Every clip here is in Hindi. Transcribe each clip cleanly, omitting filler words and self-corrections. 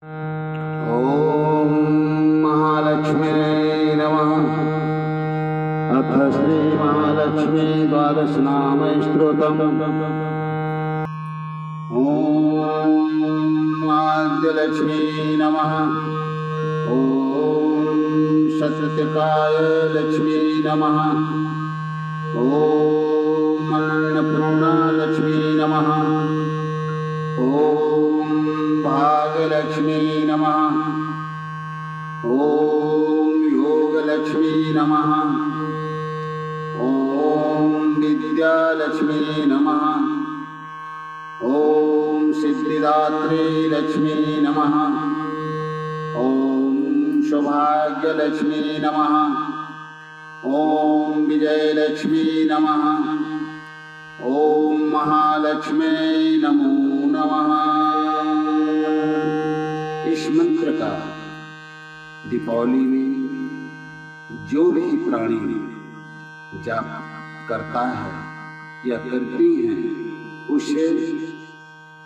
ॐ महालक्ष्म्यै नमः। अथ श्री महालक्ष्मी द्वादश नाम स्तोत्रम्। ॐ आद्यलक्ष्मी नमः। ॐ सत्यकाय लक्ष्मी नमः। ॐ अन्नपूर्णा लक्ष्मी नमः। ॐ भाग्यलक्ष्मी नमः। ॐ योगलक्ष्मी नमः। ॐ विद्यालक्ष्मी नमः। ॐ सिद्धिदात्री लक्ष्मी नमः। ॐ सौभाग्यलक्ष्मी नमः। ॐ विजयलक्ष्मी नमः। ॐ महालक्ष्म्यै नमो नमः। इस मंत्र का दीपावली में जो भी प्राणी जाप करता है या करती हैं उसे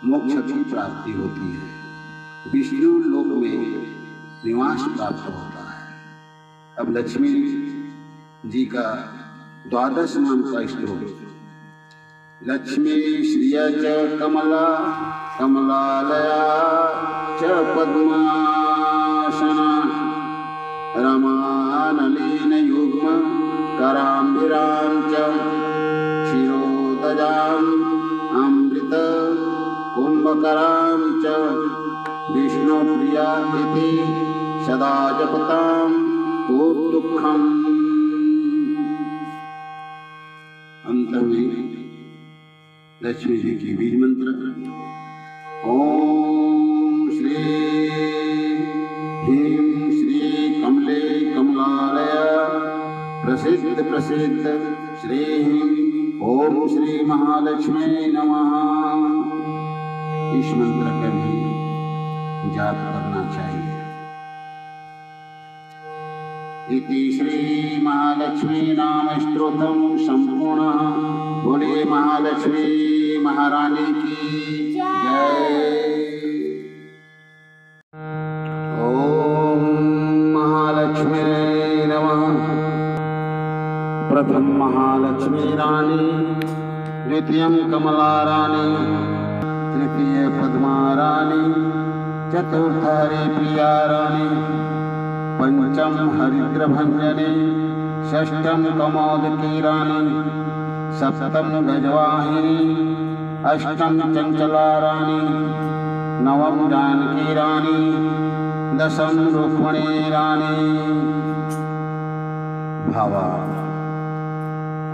मोक्ष की प्राप्ति होती है, विष्णु लोक में निवास प्राप्त होता है। अब लक्ष्मी जी का द्वादश नाम का स्तोत्र। लक्ष्मी श्रिया च कमला कमलालया च पद्मासना रमानलीन युग्म कराम्बिरां च क्षीरोदजाम् अमृत कुंभकरां च विष्णुप्रिया इति सदा जपतां दुःखम्। अंत में लक्ष्मी जी की बीज मंत्र। ओम श्री ह्रीं श्री कमले कमलालय प्रसिद्ध प्रसिद्ध श्री ओम श्री महालक्ष्मी नमः। इस मंत्र का भी जाप करना चाहिए। इति श्री महालक्ष्मी नाम स्तोत्रम् संपूर्णः। बोलिए महालक्ष्मी महारानी की जय। ओम महालक्ष्म्यै नमः। प्रथम महालक्ष्मी रानी, द्वितीयं कमला रानी, तृतीय पद्मा रानी, चतुर्थ हरिप्रिया रानी, पंचम हरिद्रभंजनी, षष्ठम कमोदकी रानी, सप्तम गजवाहिनी, अष्टम चंचला रानी, नवम जानकी रानी, दशम रुक्मिणी रानी। भावा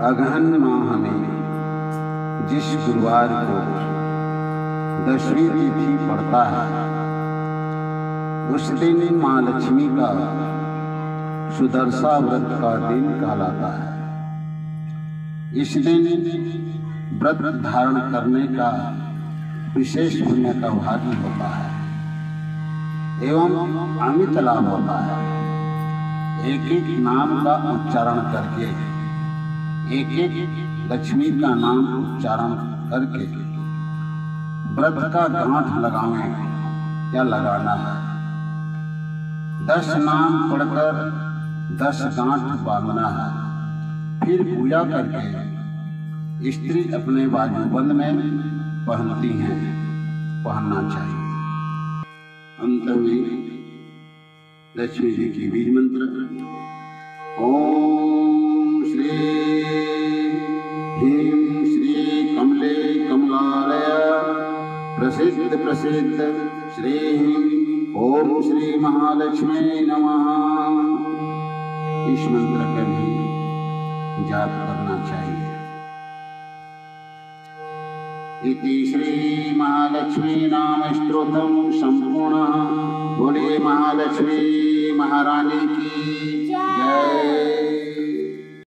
अगहन माह में जिस गुरुवार को दशवीं तिथि पड़ता है उस दिन माँ लक्ष्मी का सुदर्शा व्रत का दिन कहलाता है। इस दिन व्रत धारण करने का विशेष पुण्य का भागी होता है एवं अमित लाभ होता है। एक एक नाम का उच्चारण करके, एक एक लक्ष्मी का नाम उच्चारण करके व्रत का गांठ लगावें या लगाना है। 10 नाम पढ़कर 10 गांठ बांधना है। फिर पूजा करके स्त्री अपने बाजूबंद में पहनती हैं, पहनना चाहिए। अंत में लक्ष्मी जी की बीज मंत्र। ओम श्री ह्रीं श्री कमले कमलालय प्रसिद्ध प्रसिद्ध श्री ओम श्री महालक्ष्मी नमः। इस मंत्र का भी जाप करना चाहिए। इति श्री महालक्ष्मी नाम स्तोत्रम् संपूर्णः। बोलिए महालक्ष्मी महारानी की